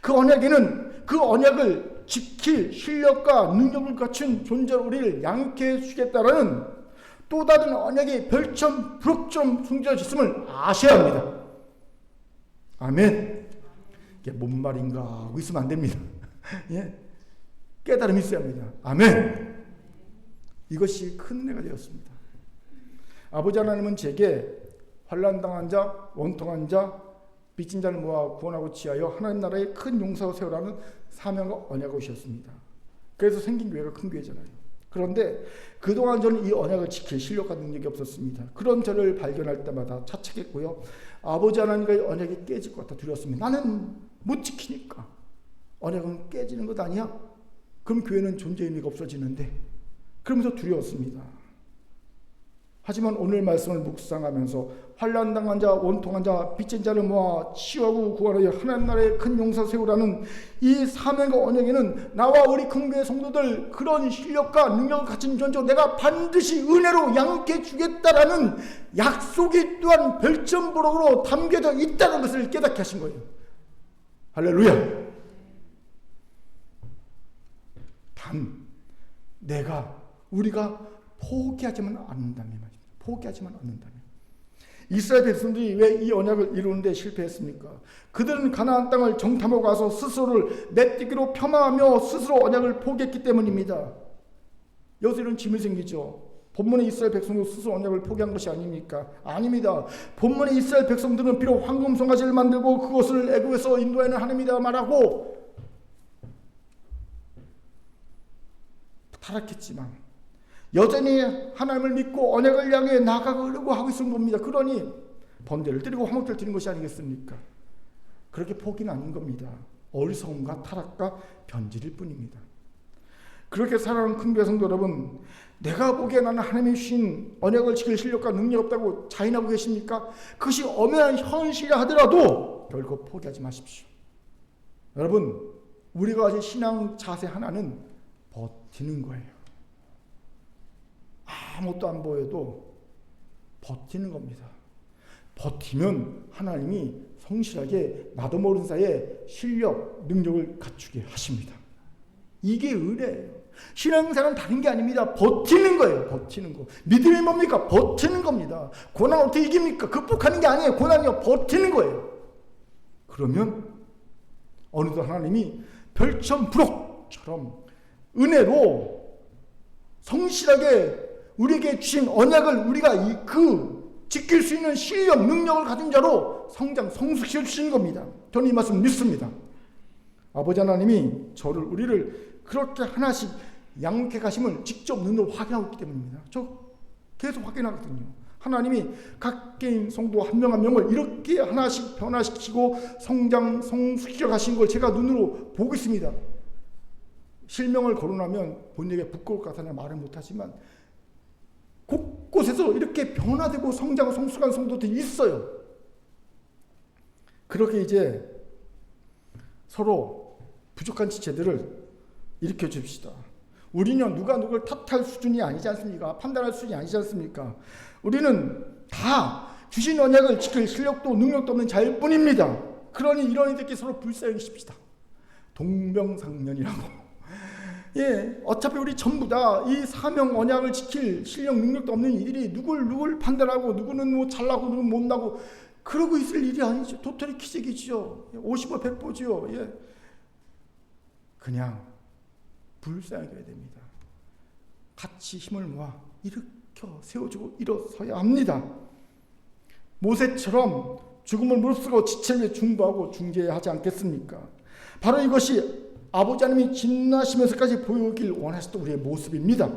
그 언약에는 그 언약을 지킬 실력과 능력을 갖춘 존재로 우리를 양육해 주겠다라는 또 다른 언약의 별천부록처럼 숨겨졌음을 아셔야 합니다. 아멘. 이게 뭔 말인가 하고 있으면 안 됩니다. 예? 깨달음이 있어야 합니다. 아멘. 이것이 큰 은혜가 되었습니다. 아버지 하나님은 제게 환난당한 자, 원통한 자, 빚진 자를 모아 구원하고 지하여 하나님 나라의 큰 용사로 세우라는 사명과 언약을 주셨습니다. 그래서 생긴 교회가 큰 교회잖아요. 그런데 그동안 저는 이 언약을 지킬 실력과 능력이 없었습니다. 그런 저를 발견할 때마다 자책했고요. 아버지 하나님과의 언약이 깨질 것 같아 두려웠습니다. 나는 못 지키니까. 언약은 깨지는 것 아니야? 그럼 교회는 존재 의미가 없어지는데. 그러면서 두려웠습니다. 하지만 오늘 말씀을 묵상하면서 환난당한 자, 원통한 자, 빚진 자를 모아 치유하고 구하려 하나님 나라의 큰 용사 세우라는 이 사명과 언약에는 나와 우리 큰교회 성도들 그런 실력과 능력을 갖춘 존재 내가 반드시 은혜로 양육해 주겠다라는 약속이 또한 별점부록으로 담겨져 있다는 것을 깨닫게 하신 거예요. 할렐루야. 단 우리가 포기하지만 않는다면 말입니다. 포기하지만 않는다면. 이스라엘 백성들이 왜 이 언약을 이루는데 실패했습니까? 그들은 가나안 땅을 정탐하고 가서 스스로를 메뚜기로 폄하하며 스스로 언약을 포기했기 때문입니다. 여기서 이런 질문이 생기죠. 본문의 이스라엘 백성도 스스로 언약을 포기한 것이 아닙니까? 아닙니다. 본문의 이스라엘 백성들은 비록 황금 송아지를 만들고 그것을 애굽에서 인도하는 하나님이다 말하고 타락했지만 여전히 하나님을 믿고 언약을 향해 나아가려고 하고 있는 겁니다. 그러니 번제를 드리고 화목제를 드리는 것이 아니겠습니까? 그렇게 포기는 아닌 겁니다. 어리석음과 타락과 변질일 뿐입니다. 그렇게 살아가는 큰교회 성도 여러분, 내가 보기에 나는 하나님이 주신 언약을 지킬 실력과 능력 없다고 자인하고 계십니까? 그것이 엄연한 현실이라 하더라도 결국 포기하지 마십시오. 여러분, 우리가 가진 신앙 자세 하나는 버티는 거예요. 아무것도 안 보여도 버티는 겁니다. 버티면 하나님이 성실하게 나도 모르는 사이에 실력, 능력을 갖추게 하십니다. 이게 은혜예요. 신앙생활은 다른 게 아닙니다. 버티는 거예요. 버티는 거. 믿음이 뭡니까? 버티는 겁니다. 고난을 어떻게 이깁니까? 극복하는 게 아니에요. 고난이요. 버티는 거예요. 그러면 어느덧 하나님이 별천부록처럼 은혜로 성실하게 우리에게 주신 언약을 우리가 지킬 수 있는 실력, 능력을 가진 자로 성숙시켜 주시는 겁니다. 저는 이 말씀 믿습니다. 아버지 하나님이 우리를 그렇게 하나씩 양육해 가심을 직접 눈으로 확인하고 있기 때문입니다. 저 계속 확인하거든요. 하나님이 각 개인 성도 한 명 한 명을 이렇게 하나씩 변화시키고 성숙시켜 가신 걸 제가 눈으로 보고 있습니다. 실명을 거론하면 본인에게 부끄러울 것 같아서 말을 못하지만 곳곳에서 이렇게 변화되고 성장하고 성숙한 성도들이 있어요. 그렇게 이제 서로 부족한 지체들을 일으켜 줍시다. 우리는 누가 누굴 탓할 수준이 아니지 않습니까? 판단할 수준이 아니지 않습니까? 우리는 다 주신 언약을 지킬 실력도 능력도 없는 자일 뿐입니다. 그러니 이런 이들끼리 서로 불쌍히 여기십시다. 동병상련이라고. 예, 어차피 우리 전부 다 이 사명 언약을 지킬 실력 능력도 없는 이들이 누굴 판단하고 누구는 뭐 잘나고 누구는 못나고 그러고 있을 일이 아니죠. 도토리 키재기죠. 50보 100보죠. 예. 그냥 불쌍하게 해야 됩니다. 같이 힘을 모아 일으켜 세워주고 일어서야 합니다. 모세처럼 죽음을 무릅쓰고 지체를 중보하고 중재해야 하지 않겠습니까? 바로 이것이 아버지 하나님이 진나시면서까지 보여오길 원하셨던 우리의 모습입니다.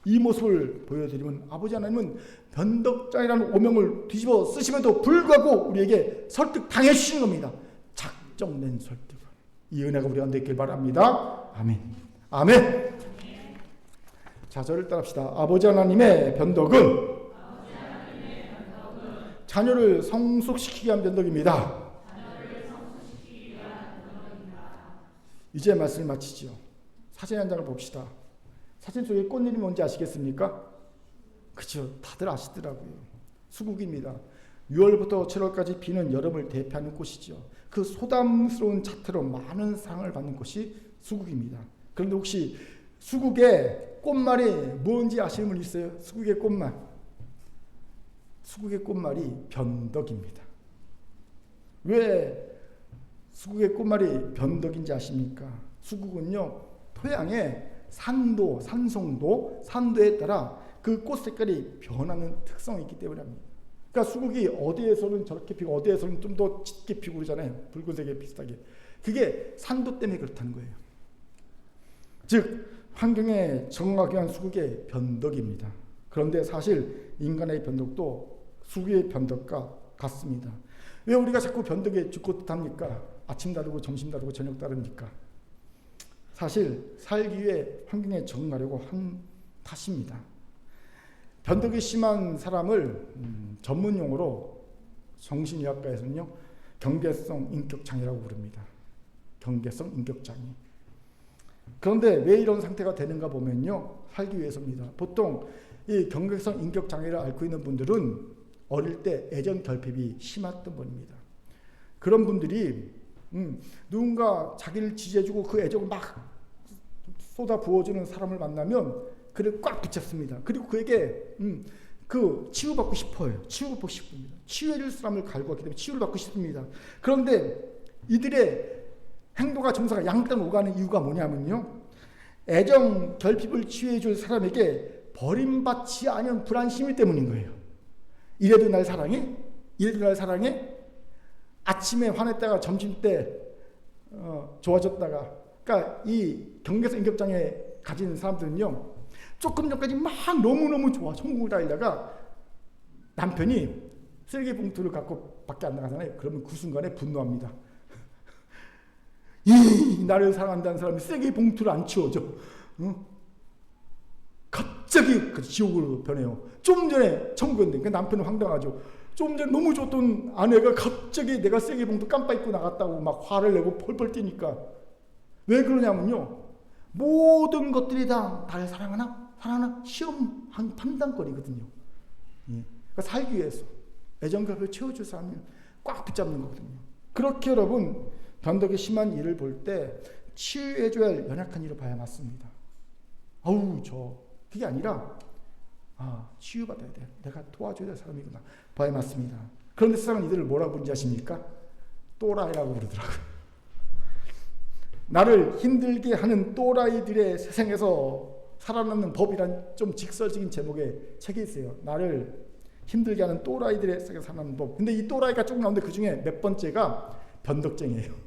이 모습을 보여드리면 아버지 하나님은 변덕장이라는 오명을 뒤집어 쓰심에도 불구하고 우리에게 설득당해 주시는 겁니다. 작정된 설득을. 이 은혜가 우리 가운데 있길 바랍니다. 아멘. 아멘. 자, 저를 따라합시다. 아버지 하나님의 변덕은 자녀를 성숙시키기 위한 변덕입니다. 이제 말씀을 마치죠. 사진 한 장을 봅시다. 사진 속에 꽃잎이 뭔지 아시겠습니까? 그죠? 다들 아시더라고요. 수국입니다. 6월부터 7월까지 피는 여름을 대표하는 꽃이죠. 그 소담스러운 자태로 많은 사랑을 받는 꽃이 수국입니다. 그런데 혹시 수국의 꽃말이 뭔지 아시는 분 있어요? 수국의 꽃말. 수국의 꽃말이 변덕입니다. 왜 수국의 꽃말이 변덕인지 아십니까? 수국은요, 토양의 산도, 산성도, 산도에 따라 그 꽃 색깔이 변하는 특성이 있기 때문에 합니다. 그러니까 수국이 어디에서는 저렇게 피고 어디에서는 좀 더 짙게 피고 그러잖아요. 붉은색에 비슷하게. 그게 산도 때문에 그렇다는 거예요. 즉 환경에 적응하기 위한 수국의 변덕입니다. 그런데 사실 인간의 변덕도 수국의 변덕과 같습니다. 왜 우리가 자꾸 변덕에 죽고 뜻합니까? 아침 다르고 점심 다르고 저녁 다릅니까? 사실 살기 위해 환경에 적응하려고 한 탓입니다. 변덕이 심한 사람을 전문 용어로 정신의학과에서는요, 경계성 인격장애라고 부릅니다. 경계성 인격장애. 그런데 왜 이런 상태가 되는가 보면요, 살기 위해서입니다. 보통 이 경계성 인격장애를 앓고 있는 분들은 어릴 때 애정 결핍이 심했던 분입니다. 그런 분들이 누군가 자기를 지지해주고 그 애정을 막 쏟아 부어주는 사람을 만나면 그를 꽉 붙잡습니다. 그리고 그에게 그 치유받고 싶어요. 치유받고 싶습니다. 치유해줄 사람을 갈구하기 때문에 치유를 받고 싶습니다. 그런데 이들의 행동과 정서가 양땅 오가는 이유가 뭐냐면요, 애정 결핍을 치유해줄 사람에게 버림받지 않은 불안심이 때문인 거예요. 이래도 날 사랑해? 이래도 날 사랑해? 아침에 화냈다가 점심때 좋아졌다가, 그러니까 이 경계성 인격장애 가진 사람들은요, 조금 전까지 막 너무너무 좋아 천국을 달리다가 남편이 쓰레기 봉투를 갖고 밖에 안 나가잖아요. 그러면 그 순간에 분노합니다. 이 나를 사랑한다는 사람이 쓰레기 봉투를 안 치워줘. 갑자기 그 지옥으로 변해요. 좀 전에 천국이었는데 그 남편은 황당하죠. 좀 전에 너무 좋던 아내가 갑자기 내가 쓰레기 봉투 깜빡 잊고 나갔다고 막 화를 내고 펄펄 뛰니까, 왜 그러냐면요, 모든 것들이 다 나를 사랑하나? 사랑하나? 시험 한 판단거리거든요. 그러니까 살기 위해서 애정결핍을 채워줄 사람을 꽉 붙잡는 거거든요. 그렇게 여러분, 변덕이 심한 일을 볼 때 치유해줘야 할 연약한 일을 봐야 맞습니다. 그게 아니라 치유받아야 돼, 내가 도와줘야 될 사람이구나 봐야 맞습니다. 그런데 세상은 이들을 뭐라고 부르는지 아십니까? 또라이라고 부르더라고요. 나를 힘들게 하는 또라이들의 세상에서 살아남는 법이란 좀 직설적인 제목의 책이 있어요. 나를 힘들게 하는 또라이들의 세상에서 살아남는 법. 근데 이 또라이가 쭉 나오는데 그 중에 몇 번째가 변덕쟁이에요.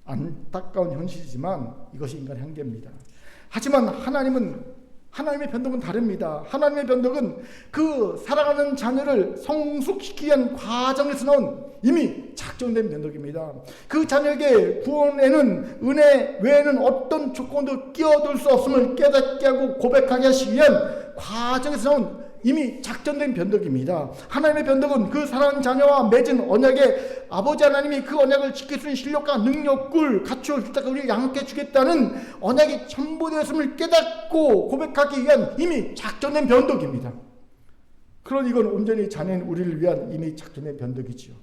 안타까운 현실이지만 이것이 인간의 한계입니다. 하지만 하나님의 변덕은 다릅니다. 하나님의 변덕은 그 사랑하는 자녀를 성숙시키기 위한 과정에서 나온 이미 작정된 변덕입니다. 그 자녀에게 구원에는 은혜 외에는 어떤 조건도 끼어들 수 없음을 깨닫게 하고 고백하게 하시기 위한 과정에서 나온 이미 작전된 변덕입니다. 하나님의 변덕은 그 사랑하는 자녀와 맺은 언약에 아버지 하나님이 그 언약을 지킬 수 있는 실력과 능력을 갖추어 주다가 우리를 양육해 주겠다는 언약이 첨부되었음을 깨닫고 고백하기 위한 이미 작전된 변덕입니다. 그런 이건 온전히 자녀인 우리를 위한 이미 작전된 변덕이지요.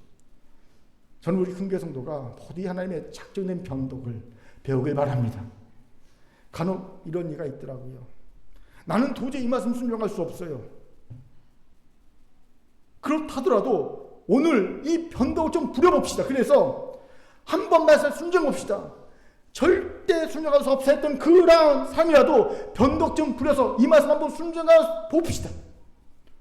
저는 우리 큰교성도가 부디 하나님의 작전된 변덕을 배우길 바랍니다. 간혹 이런 이가 있더라고요. 나는 도저히 이 말씀 순종할 수 없어요. 그렇다더라도 오늘 이 변덕을 좀 부려봅시다. 그래서 한 번 말씀 순종합시다. 절대 순종할 수 없어 했던 그런 삶이라도 변덕 좀 부려서 이 말씀 한번 순종해 봅시다.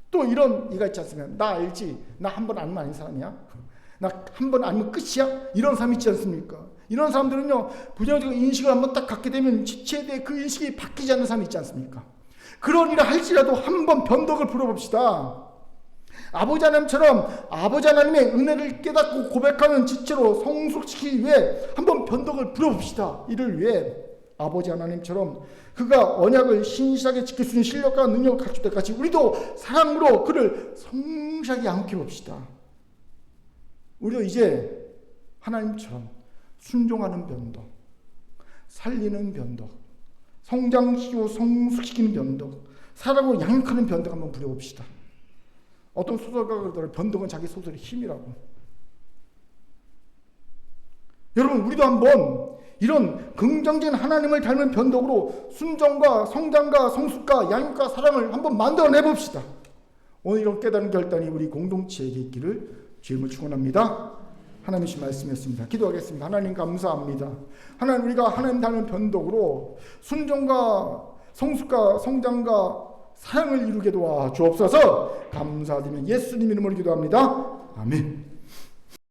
또 이런 이가 있지 않습니까? 나 알지? 나 한 번 알면 아닌 사람이야? 나 한 번 알면 끝이야? 이런 사람 있지 않습니까? 이런 사람들은요, 부정적인 인식을 한번 딱 갖게 되면 지체에 대해 그 인식이 바뀌지 않는 사람이 있지 않습니까? 그런 일을 할지라도 한번 변덕을 부려봅시다. 아버지 하나님처럼 아버지 하나님의 은혜를 깨닫고 고백하는 지체로 성숙시키기 위해 한번 변덕을 부려봅시다. 이를 위해 아버지 하나님처럼 그가 언약을 신실하게 지킬 수 있는 실력과 능력을 갖출 때까지 우리도 사랑으로 그를 성실하게 양육해 봅시다. 우리도 이제 하나님처럼 순종하는 변덕, 살리는 변덕, 성장시키고 성숙시키는 변덕, 사랑으로 양육하는 변덕 한번 부려봅시다. 어떤 소설가가 그러더라고요. 변덕은 자기 소설의 힘이라고. 여러분, 우리도 한번 이런 긍정적인 하나님을 닮은 변덕으로 순종과 성장과 성숙과 양육과 사랑을 한번 만들어내 봅시다. 오늘 이런 깨달은 결단이 우리 공동체에게 있기를 주님을 축원합니다. 하나님의 말씀이었습니다. 기도하겠습니다. 하나님 감사합니다. 하나님, 우리가 하나님 닮은 변덕으로 순종과 성숙과 성장과 사랑을 이루게 도와 주옵소서. 감사드리며 예수님 이름으로 기도합니다. 아멘.